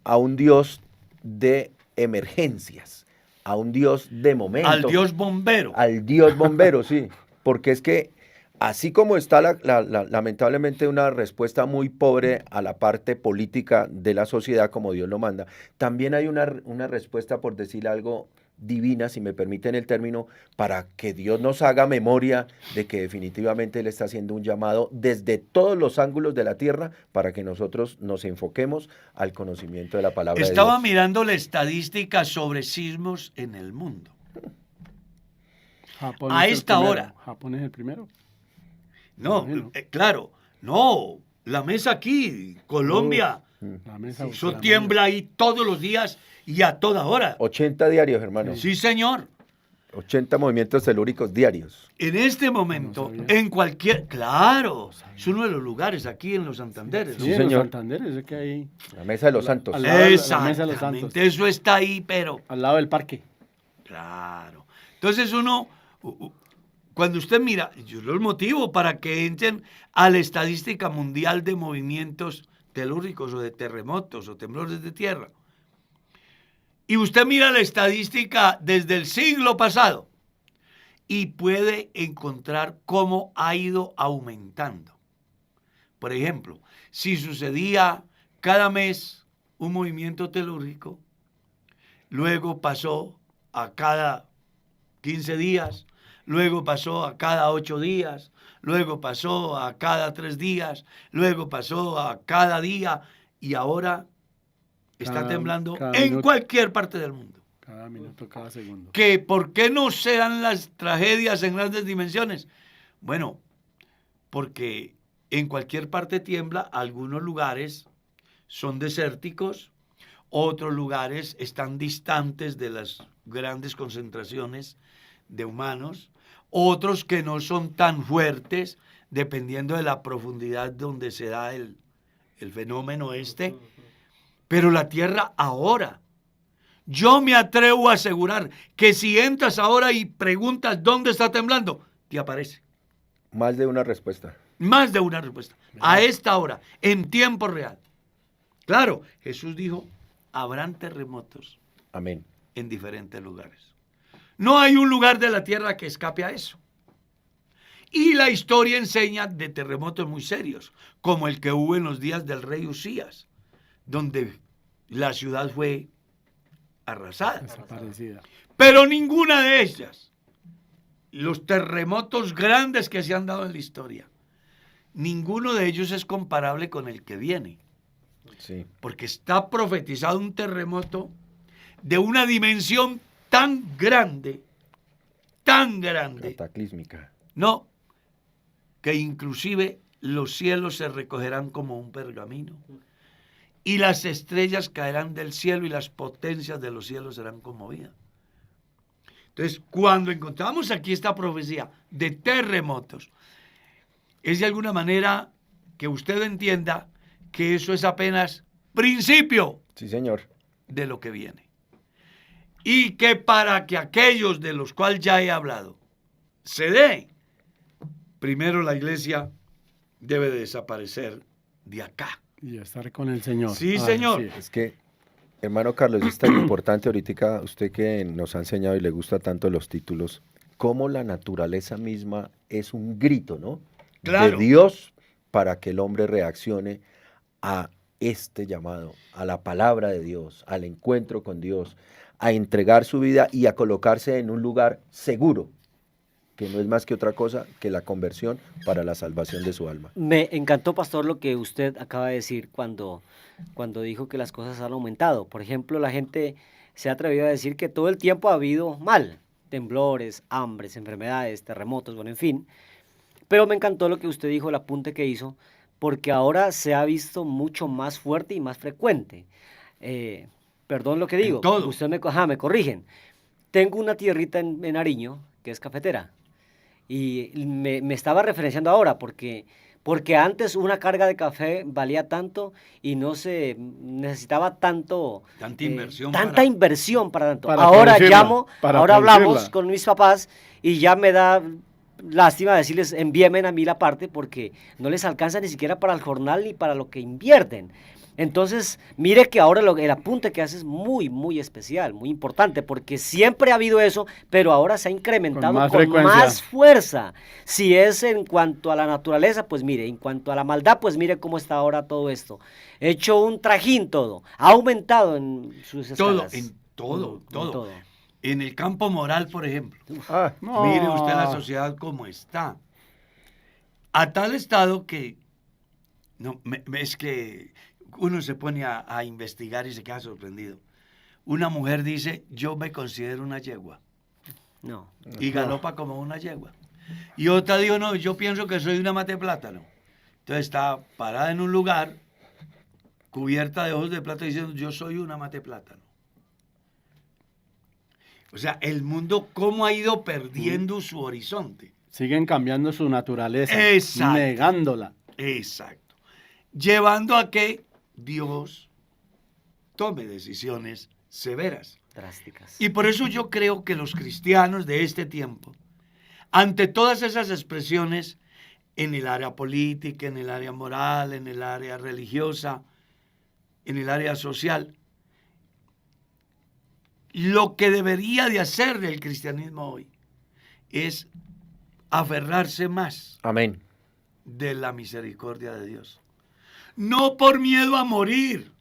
a un Dios de emergencias, a un Dios de momento. Al Dios bombero. Al Dios bombero, sí. Porque es que así como está lamentablemente una respuesta muy pobre a la parte política de la sociedad como Dios lo manda, también hay una respuesta, por decir algo, divina, si me permiten el término, para que Dios nos haga memoria de que definitivamente Él está haciendo un llamado desde todos los ángulos de la tierra para que nosotros nos enfoquemos al conocimiento de la palabra de Estaba Dios. mirando la estadística sobre sismos en el mundo. Japón A es el esta primero. hora. Japón es el primero. No, Bueno. claro, no, la mesa aquí, Colombia, La mesa eso Bucaramanga. tiembla ahí todos los días y a toda hora. 80 diarios, hermano. Sí, señor. 80 movimientos telúricos diarios. En este momento, No sabía. en cualquier, claro, es uno de los lugares aquí en los Santanderes. Sí, Sí, ¿no? en los señor. Santander, eso que hay La mesa de los santos. al lado de la mesa de los Exactamente, santos. eso está ahí, pero al lado del parque. claro. Entonces uno, cuando usted mira, yo los motivo para que entren a la estadística mundial de movimientos telúricos o de terremotos o temblores de tierra. Y usted mira la estadística desde el siglo pasado y puede encontrar cómo ha ido aumentando. Por ejemplo, si sucedía cada mes un movimiento telúrico, luego pasó a cada 15 días, luego pasó a cada 8 días, luego pasó a cada 3 días, luego pasó a cada día y ahora está Cada- temblando cada en minuto. cualquier parte del mundo. Cada minuto, cada segundo. ¿Que por qué no se dan las tragedias en grandes dimensiones? Bueno, porque en cualquier parte tiembla, algunos lugares son desérticos, otros lugares están distantes de las grandes concentraciones de humanos, otros que no son tan fuertes, dependiendo de la profundidad donde se da el fenómeno este. Pero la tierra ahora, yo me atrevo a asegurar que si entras ahora y preguntas dónde está temblando, te aparece. Más de una respuesta. Más de una respuesta. A esta hora, en tiempo real. Claro, Jesús dijo, habrán terremotos Amén. en diferentes lugares. No hay un lugar de la tierra que escape a eso. Y la historia enseña de terremotos muy serios, como el que hubo en los días del rey Usías, donde la ciudad fue arrasada. Desaparecida. Pero ninguna de ellas, los terremotos grandes que se han dado en la historia, ninguno de ellos es comparable con el que viene. Sí. Porque está profetizado un terremoto de una dimensión tan grande, Cataclísmica. no, que inclusive los cielos se recogerán como un pergamino y las estrellas caerán del cielo y las potencias de los cielos serán conmovidas. Entonces, cuando encontramos aquí esta profecía de terremotos, es de alguna manera que usted entienda que eso es apenas principio Sí, señor. de lo que viene. Y que para que aquellos de los cuales ya he hablado se dé, primero la iglesia debe de desaparecer de acá. Y estar con el Señor. Sí, señor. sí. Es que, hermano Carlos, es tan importante ahorita, usted que nos ha enseñado y le gusta tanto los títulos, cómo la naturaleza misma es un grito, ¿no? Claro. De Dios para que el hombre reaccione a este llamado, a la palabra de Dios, al encuentro con Dios, a entregar su vida y a colocarse en un lugar seguro, que no es más que otra cosa que la conversión para la salvación de su alma. Me encantó, pastor, lo que usted acaba de decir cuando dijo que las cosas han aumentado. Por ejemplo, la gente se ha atrevido a decir que todo el tiempo ha habido mal, temblores, hambres, enfermedades, terremotos, bueno, en fin. Pero me encantó lo que usted dijo, el apunte que hizo, porque ahora se ha visto mucho más fuerte y más frecuente. Perdón lo que digo, todo. usted me corrigen. Tengo una tierrita en Nariño que es cafetera y me estaba referenciando ahora porque antes una carga de café valía tanto y no se necesitaba Tanta inversión tanta inversión para tanto. Para Ahora producirla, llamo, para ahora hablamos producirla. con mis papás y ya me da lástima decirles, envíenme a mí la parte porque no les alcanza ni siquiera para el jornal ni para lo que invierten. Entonces, mire que ahora el apunte que hace es muy, muy especial, muy importante, porque siempre ha habido eso, pero ahora se ha incrementado Con más con frecuencia. más fuerza. Si es en cuanto a la naturaleza, pues mire, en cuanto a la maldad, pues mire cómo está ahora todo esto. Hecho un trajín todo, ha aumentado en sus todo, escalas. en todo, En todo. En el campo moral, por ejemplo. Ah, No. Mire usted la sociedad como está. A tal estado que es que uno se pone a investigar y se queda sorprendido. Una mujer dice, yo me considero una yegua. No. Y galopa como una yegua. Y otra dijo, no, yo pienso que soy una mate plátano. Entonces está parada en un lugar, cubierta de ojos de plata, diciendo, yo soy una mate plátano. O sea, el mundo cómo ha ido perdiendo su horizonte. Siguen cambiando su naturaleza, Exacto. negándola. Exacto. Llevando a que Dios tome decisiones severas. Drásticas. Y por eso yo creo que los cristianos de este tiempo, ante todas esas expresiones en el área política, en el área moral, en el área religiosa, en el área social, lo que debería de hacer el cristianismo hoy es aferrarse más amén. de la misericordia de Dios. No por miedo a morir,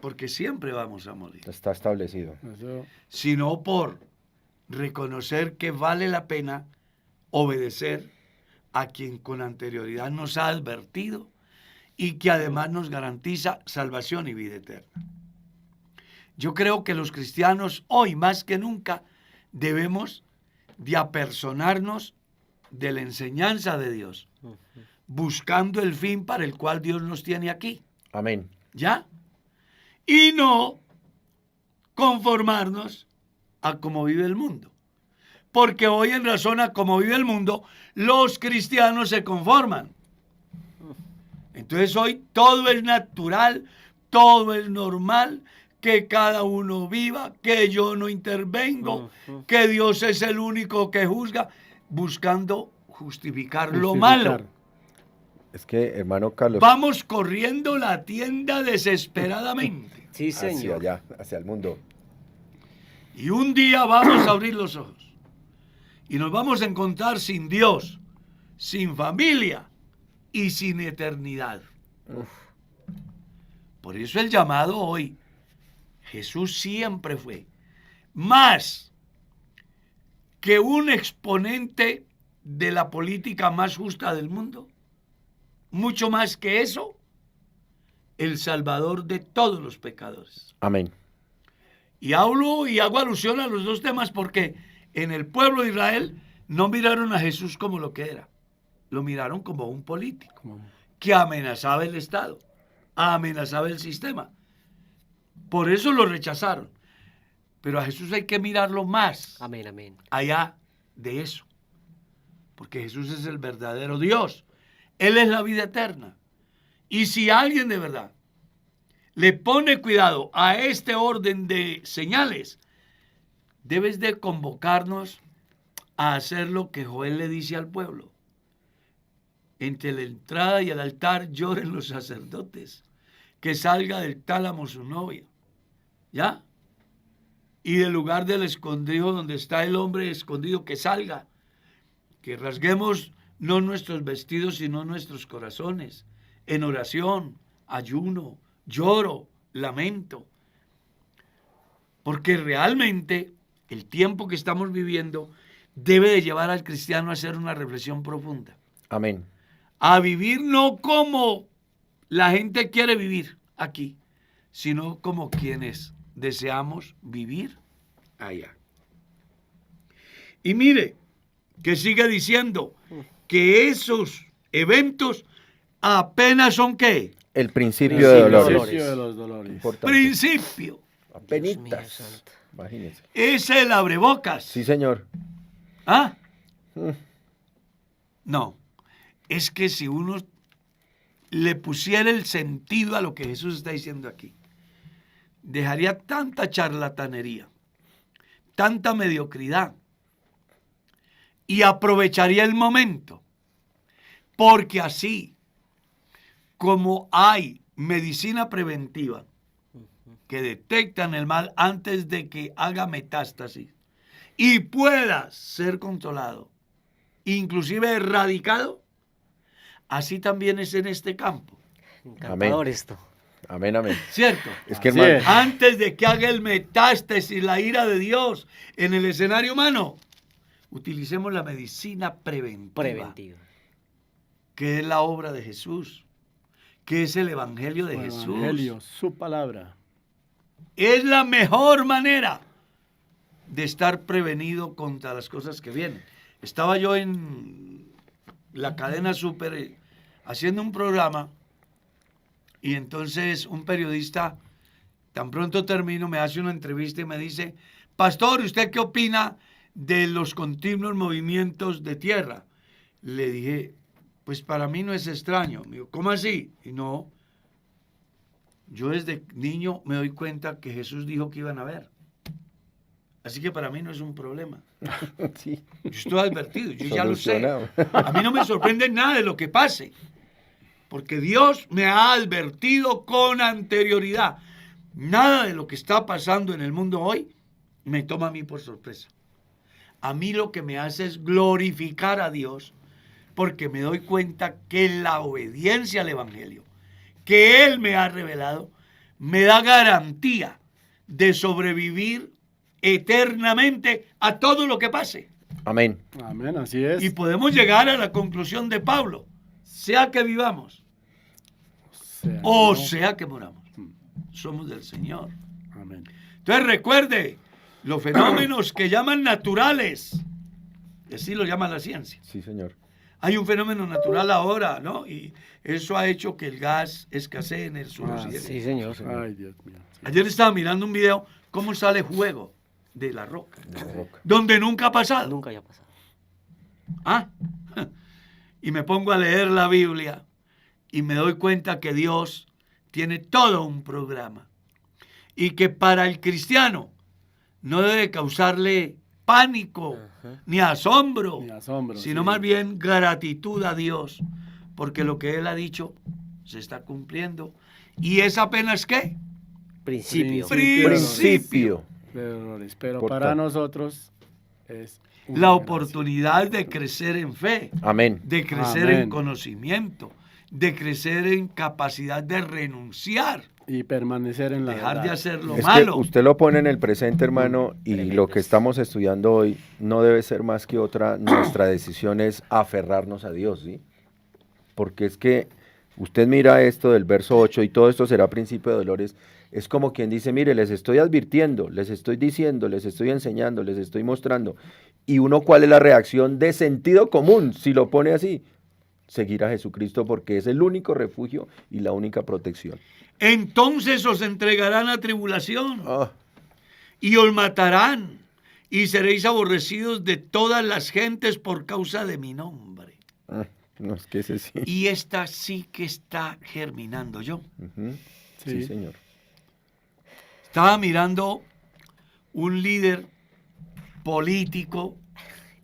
porque siempre vamos a morir, Está establecido. Eso, sino por reconocer que vale la pena obedecer a quien con anterioridad nos ha advertido y que además nos garantiza salvación y vida eterna. Yo creo que los cristianos hoy más que nunca debemos de apersonarnos de la enseñanza de Dios, buscando el fin para el cual Dios nos tiene aquí. Amén. ¿Ya? Y no conformarnos a cómo vive el mundo. Porque hoy, en razón a cómo vive el mundo, los cristianos se conforman. Entonces hoy todo es natural, todo es normal, que cada uno viva, que yo no intervengo, que Dios es el único que juzga, buscando justificar lo malo. Es que, hermano Carlos, Vamos corriendo la tienda desesperadamente. Sí, hacia señor. allá, hacia el mundo. Y un día vamos a abrir los ojos. Y nos vamos a encontrar sin Dios, sin familia y sin eternidad. Por eso el llamado hoy, Jesús siempre fue más que un exponente de la política más justa del mundo. Mucho más que eso, el Salvador de todos los pecadores. Amén. Y hablo y hago alusión a los dos temas porque en el pueblo de Israel no miraron a Jesús como lo que era. Lo miraron como un político que amenazaba el Estado, amenazaba el sistema. Por eso lo rechazaron. Pero a Jesús hay que mirarlo más Amén, amén. allá de eso. Porque Jesús es el verdadero Dios. Él es la vida eterna. Y si alguien de verdad le pone cuidado a este orden de señales, debes de convocarnos a hacer lo que Joel le dice al pueblo. Entre la entrada y el altar lloren los sacerdotes, que salga del tálamo su novia. ¿Ya? Y del lugar del escondrijo donde está el hombre escondido, que salga. Que rasguemos no nuestros vestidos, sino nuestros corazones, en oración, ayuno, lloro, lamento. Porque realmente el tiempo que estamos viviendo debe de llevar al cristiano a hacer una reflexión profunda. Amén. A vivir no como la gente quiere vivir aquí, sino como quienes deseamos vivir allá. Y mire, que sigue diciendo que esos eventos apenas son ¿qué? El principio de dolores. Principio de los dolores. Importante. Principio. Apenitas. Dios mío santo. Imagínense. Es el abrebocas. Sí, señor. ¿Ah? Mm. No. Es que si uno le pusiera el sentido a lo que Jesús está diciendo aquí, dejaría tanta charlatanería, tanta mediocridad, y aprovecharía el momento. Porque así como hay medicina preventiva que detectan el mal antes de que haga metástasis y pueda ser controlado, inclusive erradicado, así también es en este campo. Encantador Amén. esto. Amén, amén. ¿Cierto? Es que, Así hermano, es. Antes de que haga el metástasis, la ira de Dios en el escenario humano, utilicemos la medicina preventiva, Preventivo. que es la obra de Jesús, que es el Evangelio de Su Jesús. evangelio, su palabra. Es la mejor manera de estar prevenido contra las cosas que vienen. Estaba yo en la cadena Super haciendo un programa y entonces un periodista, tan pronto termino, me hace una entrevista y me dice: pastor, ¿usted qué opina de los continuos movimientos de tierra? Le dije: pues para mí no es extraño. Me dijo: ¿cómo así? Y no, yo desde niño me doy cuenta que Jesús dijo que iban a haber. Así que para mí no es un problema. sí. Yo estoy advertido, yo ya lo sé. Solucionado. A mí no me sorprende nada de lo que pase, porque Dios me ha advertido con anterioridad. Nada de lo que está pasando en el mundo hoy me toma a mí por sorpresa. A mí lo que me hace es glorificar a Dios, porque me doy cuenta que la obediencia al Evangelio que Él me ha revelado me da garantía de sobrevivir eternamente a todo lo que pase. Amén. Amén, así es. Y podemos llegar a la conclusión de Pablo: sea que vivamos Sea, o ¿no? sea que moramos, somos del Señor. Amén. Entonces recuerde, los fenómenos que llaman naturales, que así lo llama la ciencia, Sí, señor. Hay un fenómeno natural ahora, ¿no? Y eso ha hecho que el gas escasee en el suroccidente. Sí, señor. Ay, Dios mío. Sí. Ayer estaba mirando un video, cómo sale fuego de la roca, La roca. donde nunca ha pasado. Nunca haya pasado. Ah, y me pongo a leer la Biblia y me doy cuenta que Dios tiene todo un programa y que para el cristiano no debe causarle pánico ni asombro, Ni asombro, sino sí. más bien gratitud a Dios, porque lo que Él ha dicho se está cumpliendo. ¿Y es apenas qué? Principio. Principio. De errores, pero Por para tanto. nosotros es una La gracia. oportunidad de crecer en fe, Amén. de crecer Amén. en conocimiento, de crecer en capacidad de renunciar, Y permanecer en la dejar de verdad. hacer lo Es malo. que usted lo pone en el presente, hermano, y Tremendo lo que es. estamos estudiando hoy no debe ser más que otra. Nuestra decisión es aferrarnos a Dios, ¿sí? Porque es que usted mira esto del verso 8 y todo esto será principio de dolores. Es como quien dice, mire, les estoy advirtiendo, les estoy diciendo, les estoy enseñando, les estoy mostrando. Y uno, ¿cuál es la reacción de sentido común? Si lo pone así, seguir a Jesucristo porque es el único refugio y la única protección. Entonces os entregarán a tribulación Ah, y os matarán y seréis aborrecidos de todas las gentes por causa de mi nombre. no, es que ese sí. Y esta sí que está germinando yo. Ujú. Sí. Sí, señor. Estaba mirando un líder político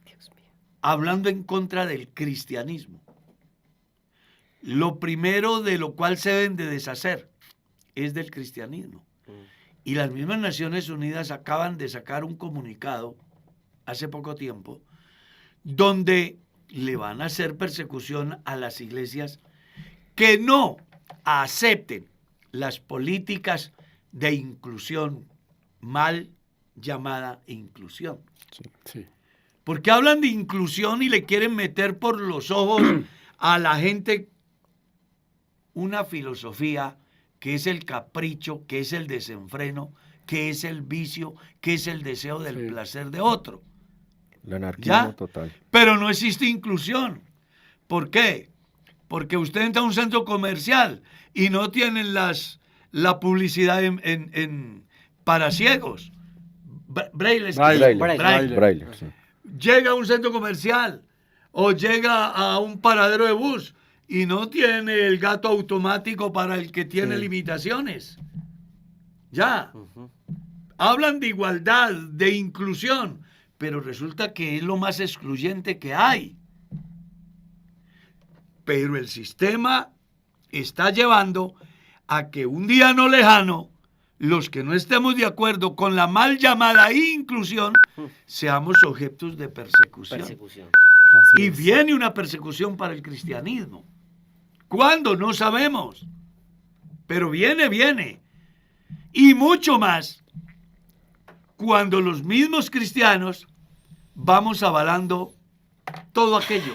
Dios mío. hablando en contra del cristianismo. Lo primero de lo cual se deben de deshacer es del cristianismo. Y las mismas Naciones Unidas acaban de sacar un comunicado hace poco tiempo donde le van a hacer persecución a las iglesias que no acepten las políticas de inclusión, mal llamada inclusión. Sí. Porque hablan de inclusión y le quieren meter por los ojos a la gente una filosofía que es el capricho, que es el desenfreno, que es el vicio, que es el deseo del Sí. placer de otro. El anarquismo ¿Ya? total. Pero no existe inclusión. ¿Por qué? Porque usted entra a un centro comercial y no tienen la publicidad para ciegos. Braille. Braille. Braille. Braille, sí. Llega a un centro comercial o llega a un paradero de bus y no tiene el gato automático para el que tiene Sí. limitaciones. Ya. Ujú. Hablan de igualdad, de inclusión, pero resulta que es lo más excluyente que hay. Pero el sistema está llevando a que un día no lejano, los que no estemos de acuerdo con la mal llamada inclusión, seamos objetos de persecución. Persecución. Así Y es. viene una persecución para el cristianismo. ¿Cuándo? No sabemos. Pero viene. Y mucho más cuando los mismos cristianos vamos avalando todo aquello.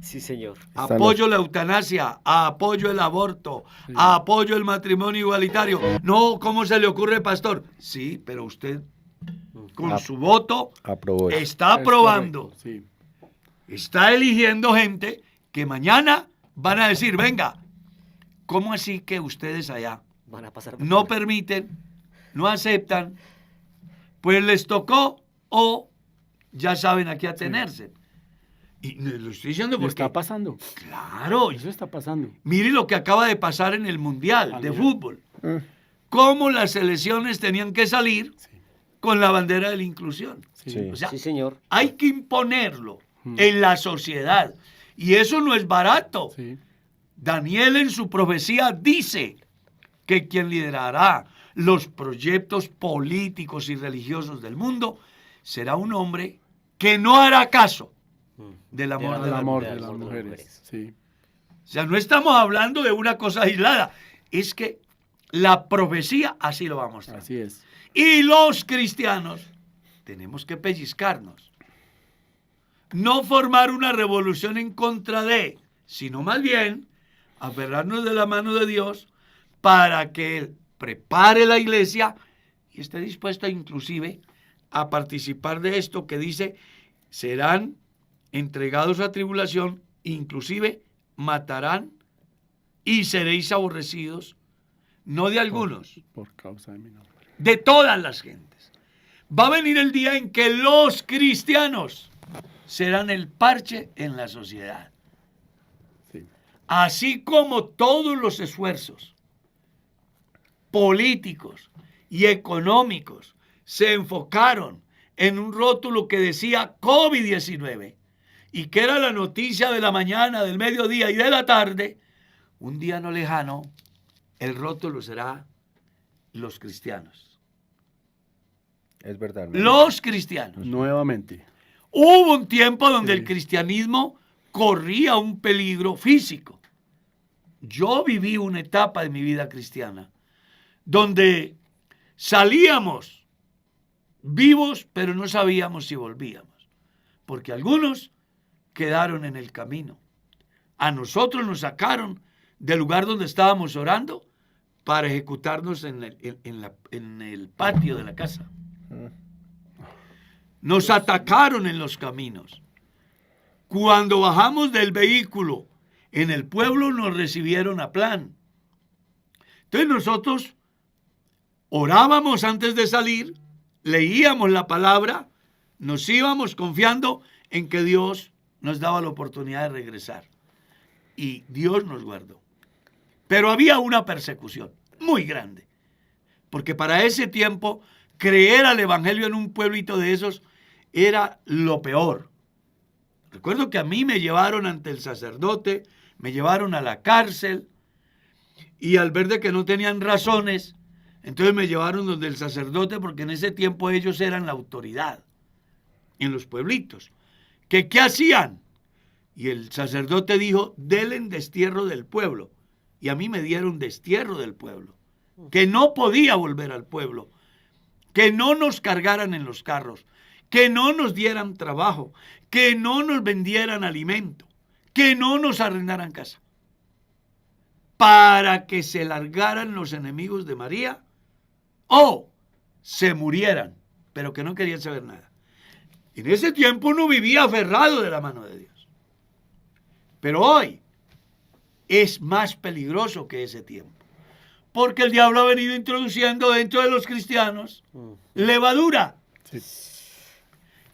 Sí, señor. Están Apoyo la eutanasia, apoyo el aborto, apoyo el matrimonio igualitario. No, ¿cómo se le ocurre, pastor? Sí, pero usted con su voto Aprobó eso. está Es aprobando, correcto, sí. está eligiendo gente que mañana van a decir, venga, ¿cómo así que ustedes allá Van a pasar. no permiten, no aceptan? Pues les tocó o ya saben a qué atenerse. Y lo estoy diciendo Y porque... está pasando. Claro, Eso está pasando. mire lo que acaba de pasar en el Mundial de También. fútbol. Cómo las selecciones tenían que salir Sí. con la bandera de la inclusión. Sí. O sea, Sí, señor. hay que imponerlo en la sociedad. Y eso no es barato. Sí. Daniel en su profecía dice que quien liderará los proyectos políticos y religiosos del mundo será un hombre que no hará caso del amor Del de El las amor mujeres. de las amor de las mujeres. Sí. O sea, no estamos hablando de una cosa aislada. Es que la profecía así lo va a mostrar. Así es. Y los cristianos tenemos que pellizcarnos. No formar una revolución en contra de, sino más bien aferrarnos de la mano de Dios para que Él prepare la iglesia y esté dispuesto inclusive a participar de esto que dice, serán entregados a tribulación, inclusive matarán y seréis aborrecidos, no de algunos, Por causa de mi nombre. de todas las gentes. Va a venir el día en que los cristianos serán el parche en la sociedad. Sí. Así como todos los esfuerzos políticos y económicos se enfocaron en un rótulo que decía COVID-19 y que era la noticia de la mañana, del mediodía y de la tarde, un día no lejano, el rótulo será los cristianos. Es verdad, hermano. Los cristianos. Nuevamente. Hubo un tiempo donde Sí. el cristianismo corría un peligro físico. Yo viví una etapa de mi vida cristiana donde salíamos vivos, pero no sabíamos si volvíamos, porque algunos quedaron en el camino. A nosotros nos sacaron del lugar donde estábamos orando para ejecutarnos en el patio de la casa. Nos atacaron en los caminos. Cuando bajamos del vehículo en el pueblo nos recibieron a plan. Entonces nosotros orábamos antes de salir, leíamos la palabra, nos íbamos confiando en que Dios nos daba la oportunidad de regresar. Y Dios nos guardó. Pero había una persecución muy grande. Porque para ese tiempo, creer al evangelio en un pueblito de esos era lo peor. Recuerdo que a mí me llevaron ante el sacerdote, me llevaron a la cárcel, y al ver de que no tenían razones, entonces me llevaron donde el sacerdote, porque en ese tiempo ellos eran la autoridad en los pueblitos. ¿Qué hacían? Y el sacerdote dijo, denle destierro del pueblo. Y a mí me dieron destierro del pueblo, que no podía volver al pueblo, que no nos cargaran en los carros, que no nos dieran trabajo, que no nos vendieran alimento, que no nos arrendaran casa, para que se largaran los enemigos de María o se murieran, pero que no querían saber nada. En ese tiempo uno vivía aferrado de la mano de Dios. Pero hoy es más peligroso que ese tiempo, porque el diablo ha venido introduciendo dentro de los cristianos levadura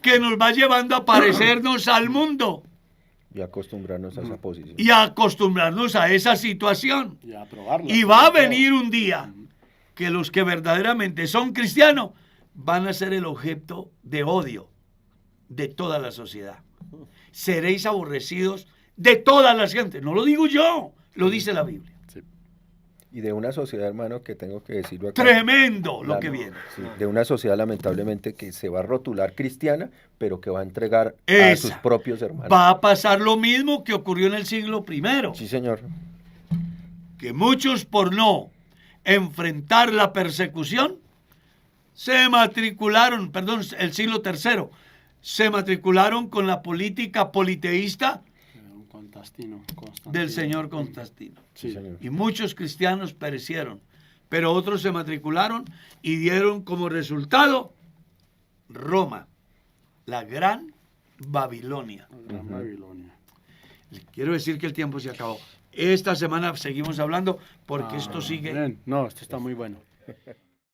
que nos va llevando a parecernos al mundo Y acostumbrarnos a esa posición. y a acostumbrarnos a esa situación. Y a probarlo. Y va a venir un día que los que verdaderamente son cristianos van a ser el objeto de odio de toda la sociedad. Seréis aborrecidos de todas las gentes. No lo digo yo, lo dice la Biblia. Sí. Y de una sociedad, hermano, que tengo que decirlo acá. Tremendo lo la- que viene. sí, de una sociedad, lamentablemente, que se va a rotular cristiana, pero que va a entregar a Esa. sus propios hermanos. Va a pasar lo mismo que ocurrió en el siglo I, Sí, señor. que muchos por no enfrentar la persecución se matricularon, perdón, el siglo III, se matricularon con la política politeísta Un Constantino. del señor Constantino. Sí, Sí. señor. Y muchos cristianos perecieron, pero otros se matricularon y dieron como resultado Roma, la gran Babilonia. Gran Babilonia. Quiero decir que el tiempo se acabó. Esta semana seguimos hablando porque esto sigue. Bien. No, esto está muy bueno.